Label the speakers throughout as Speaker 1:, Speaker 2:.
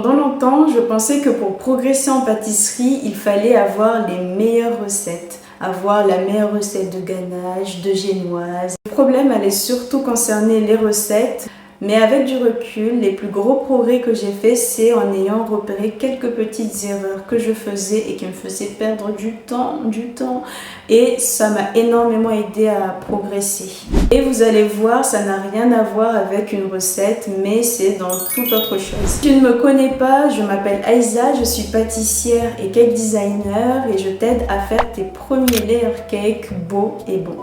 Speaker 1: Pendant longtemps, je pensais que pour progresser en pâtisserie, il fallait avoir les meilleures recettes, avoir la meilleure recette de ganache, de génoise. Le problème allait surtout concerner les recettes, mais avec du recul, les plus gros progrès que j'ai fait, c'est en ayant repéré quelques petites erreurs que je faisais et qui me faisaient perdre du temps, et ça m'a énormément aidé à progresser. Et vous allez voir, ça n'a rien à voir avec une recette, mais c'est dans toute autre chose. Si tu ne me connais pas, je m'appelle Aïza, je suis pâtissière et cake designer et je t'aide à faire tes premiers layer cakes beaux et bons.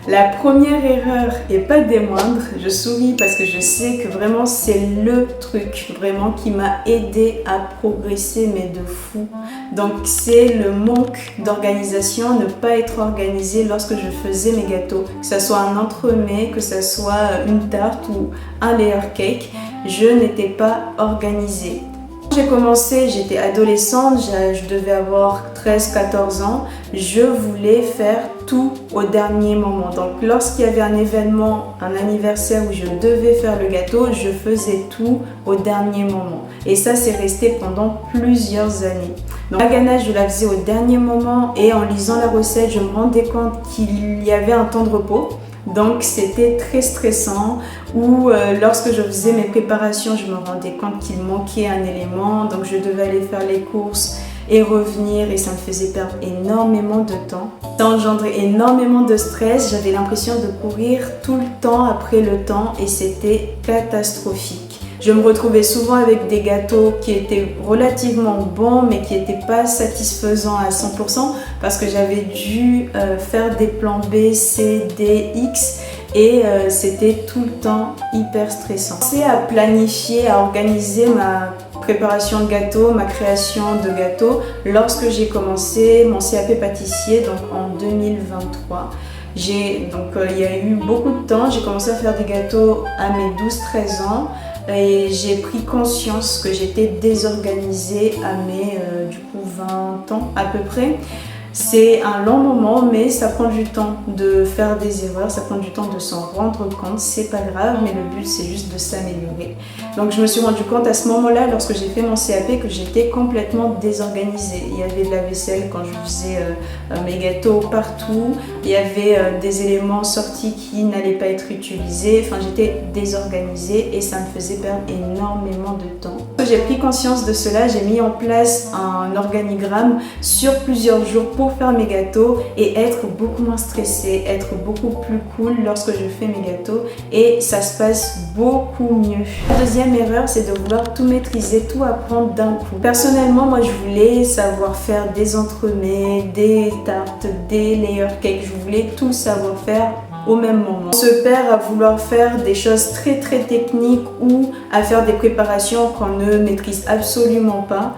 Speaker 1: La première erreur, et pas des moindres, je souris parce que je sais que vraiment c'est le truc vraiment qui m'a aidé à progresser, mais de fou. Donc c'est le manque d'organisation, ne pas être organisé lorsque je faisais mes gâteaux. Que ce soit un entremets, que ce soit une tarte ou un layer cake, je n'étais pas organisée. Quand j'ai commencé, j'étais adolescente, je devais avoir 13-14 ans. Je voulais faire tout au dernier moment. Donc lorsqu'il y avait un événement, un anniversaire où je devais faire le gâteau, je faisais tout au dernier moment. Et ça, c'est resté pendant plusieurs années. Donc la ganache, je la faisais au dernier moment et en lisant la recette, je me rendais compte qu'il y avait un temps de repos. Donc c'était très stressant où lorsque je faisais mes préparations, je me rendais compte qu'il manquait un élément. Donc je devais aller faire les courses et revenir et ça me faisait perdre énormément de temps. Ça engendrait énormément de stress. J'avais l'impression de courir tout le temps après le temps et c'était catastrophique. Je me retrouvais souvent avec des gâteaux qui étaient relativement bons mais qui n'étaient pas satisfaisants à 100% parce que j'avais dû faire des plans B, C, D, X et c'était tout le temps hyper stressant. J'ai commencé à planifier, à organiser ma préparation de gâteaux, ma création de gâteaux lorsque j'ai commencé mon CAP pâtissier donc en 2023. Il y a eu beaucoup de temps, j'ai commencé à faire des gâteaux à mes 12-13 ans. Et j'ai pris conscience que j'étais désorganisée à mes 20 ans à peu près. C'est un long moment, mais ça prend du temps de faire des erreurs, ça prend du temps de s'en rendre compte, c'est pas grave, mais le but c'est juste de s'améliorer. Donc je me suis rendu compte à ce moment-là, lorsque j'ai fait mon CAP, que j'étais complètement désorganisée. Il y avait de la vaisselle quand je faisais mes gâteaux partout, il y avait des éléments sortis qui n'allaient pas être utilisés, enfin j'étais désorganisée et ça me faisait perdre énormément de temps. Quand j'ai pris conscience de cela, j'ai mis en place un organigramme sur plusieurs jours pour faire mes gâteaux et être beaucoup moins stressée, être beaucoup plus cool lorsque je fais mes gâteaux et ça se passe beaucoup mieux. La deuxième erreur, c'est de vouloir tout maîtriser, tout apprendre d'un coup. Personnellement, moi je voulais savoir faire des entremets, des tartes, des layer cakes, je voulais tout savoir faire au même moment. On se perd à vouloir faire des choses très techniques ou à faire des préparations qu'on ne maîtrise absolument pas.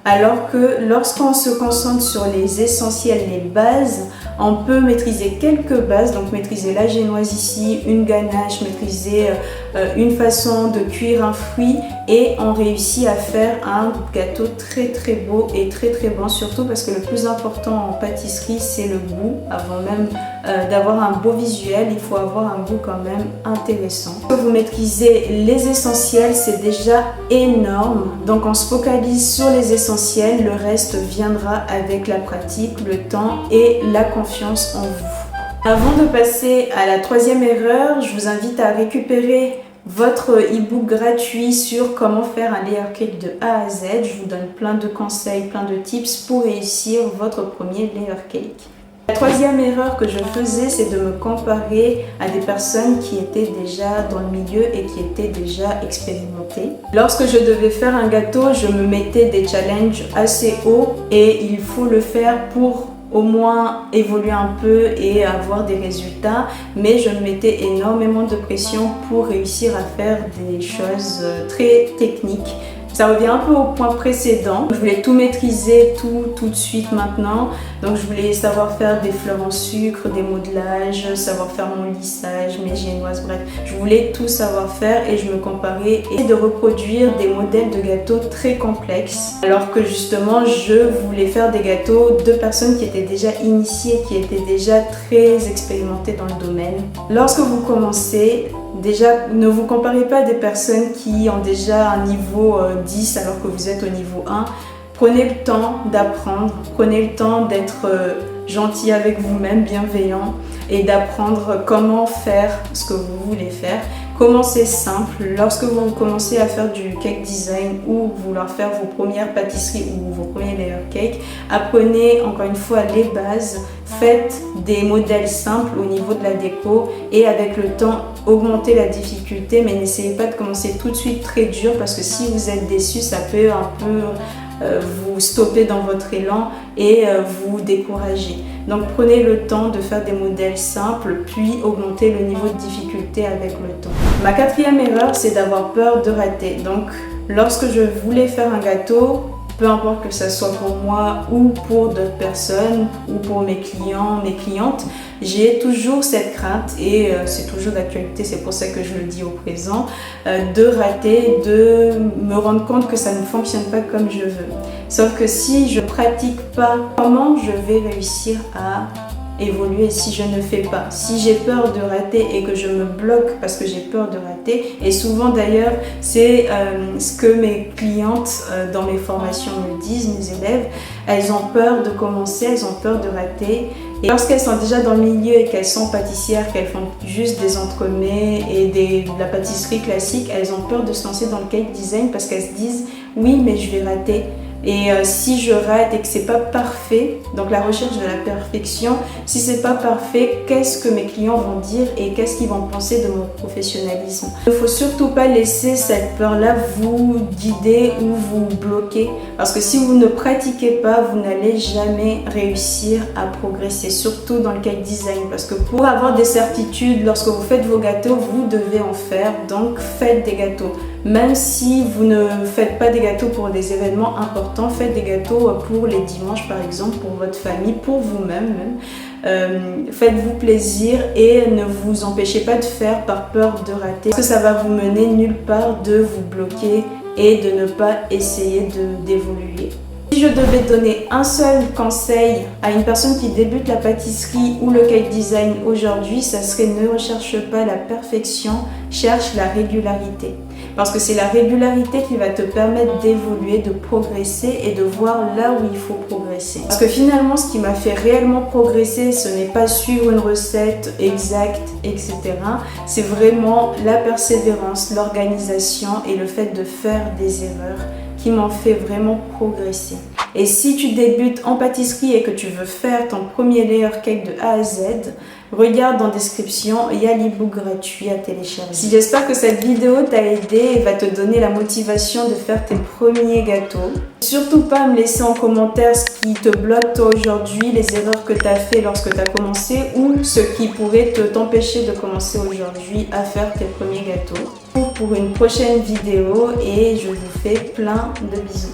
Speaker 1: Alors que lorsqu'on se concentre sur les essentiels, les bases, on peut maîtriser quelques bases, donc maîtriser la génoise ici, une ganache, maîtriser une façon de cuire un fruit et on réussit à faire un gâteau très beau et très bon, surtout parce que le plus important en pâtisserie c'est le goût. Avant même d'avoir un beau visuel, il faut avoir un goût quand même intéressant. Quand vous maîtrisez les essentiels, c'est déjà énorme, donc on se focalise sur les essentiels, le reste viendra avec la pratique, le temps et la confiance en vous. Avant de passer à la troisième erreur, je vous invite à récupérer votre e-book gratuit sur comment faire un layer cake de A à Z. Je vous donne plein de conseils, plein de tips pour réussir votre premier layer cake. La troisième erreur que je faisais, c'est de me comparer à des personnes qui étaient déjà dans le milieu et qui étaient déjà expérimentées. Lorsque je devais faire un gâteau, je me mettais des challenges assez hauts et il faut le faire pour au moins évoluer un peu et avoir des résultats, mais je me mettais énormément de pression pour réussir à faire des choses très techniques. Ça revient un peu au point précédent. Je voulais tout maîtriser, tout de suite maintenant. Donc je voulais savoir faire des fleurs en sucre, des modelages, savoir faire mon lissage, mes génoises, bref. Je voulais tout savoir faire et je me comparais et de reproduire des modèles de gâteaux très complexes. Alors que justement, je voulais faire des gâteaux de personnes qui étaient déjà initiées, qui étaient déjà très expérimentées dans le domaine. Lorsque vous commencez, déjà, ne vous comparez pas à des personnes qui ont déjà un niveau 10 alors que vous êtes au niveau 1. Prenez le temps d'apprendre, prenez le temps d'être gentil avec vous-même, bienveillant et d'apprendre comment faire ce que vous voulez faire. Commencez simple. Lorsque vous commencez à faire du cake design ou vouloir faire vos premières pâtisseries ou vos premiers layer cake, apprenez encore une fois les bases, faites des modèles simples au niveau de la déco et avec le temps augmentez la difficulté, mais n'essayez pas de commencer tout de suite très dur parce que si vous êtes déçu, ça peut un peu vous stopper dans votre élan et vous décourager. Donc prenez le temps de faire des modèles simples puis augmentez le niveau de difficulté avec le temps. Ma quatrième erreur, c'est d'avoir peur de rater. Donc lorsque je voulais faire un gâteau, peu importe que ça soit pour moi ou pour d'autres personnes ou pour mes clients, mes clientes, j'ai toujours cette crainte et c'est toujours d'actualité, c'est pour ça que je le dis au présent, de rater, de me rendre compte que ça ne fonctionne pas comme je veux. Sauf que si je pratique pas, comment je vais réussir à évoluer si je ne fais pas? Si j'ai peur de rater et que je me bloque parce que j'ai peur de rater, et souvent d'ailleurs c'est ce que mes clientes dans mes formations me disent, mes élèves, elles ont peur de commencer, elles ont peur de rater. Et lorsqu'elles sont déjà dans le milieu et qu'elles sont pâtissières, qu'elles font juste des entremets et de la pâtisserie classique, elles ont peur de se lancer dans le cake design parce qu'elles se disent « oui mais je vais rater ». Et si je rate et que c'est pas parfait, donc la recherche de la perfection, si c'est pas parfait, qu'est-ce que mes clients vont dire et qu'est-ce qu'ils vont penser de mon professionnalisme? Il ne faut surtout pas laisser cette peur-là vous guider ou vous bloquer parce que si vous ne pratiquez pas, vous n'allez jamais réussir à progresser, surtout dans le cake design parce que pour avoir des certitudes, lorsque vous faites vos gâteaux, vous devez en faire, donc faites des gâteaux. Même si vous ne faites pas des gâteaux pour des événements importants, faites des gâteaux pour les dimanches par exemple, pour votre famille, pour vous-même même. Faites-vous plaisir et ne vous empêchez pas de faire par peur de rater. Parce que ça va vous mener nulle part de vous bloquer et de ne pas essayer d'évoluer. Si je devais donner un seul conseil à une personne qui débute la pâtisserie ou le cake design aujourd'hui, ça serait ne recherche pas la perfection, cherche la régularité. Parce que c'est la régularité qui va te permettre d'évoluer, de progresser et de voir là où il faut progresser. Parce que finalement, ce qui m'a fait réellement progresser, ce n'est pas suivre une recette exacte, etc. C'est vraiment la persévérance, l'organisation et le fait de faire des erreurs qui m'ont fait vraiment progresser. Et si tu débutes en pâtisserie et que tu veux faire ton premier layer cake de A à Z, regarde dans la description, il y a l'e-book gratuit à télécharger. Si j'espère que cette vidéo t'a aidé et va te donner la motivation de faire tes premiers gâteaux. Surtout pas me laisser en commentaire ce qui te bloque toi aujourd'hui, les erreurs que tu as fait lorsque tu as commencé ou ce qui pourrait t'empêcher de commencer aujourd'hui à faire tes premiers gâteaux. Pour une prochaine vidéo et je vous fais plein de bisous.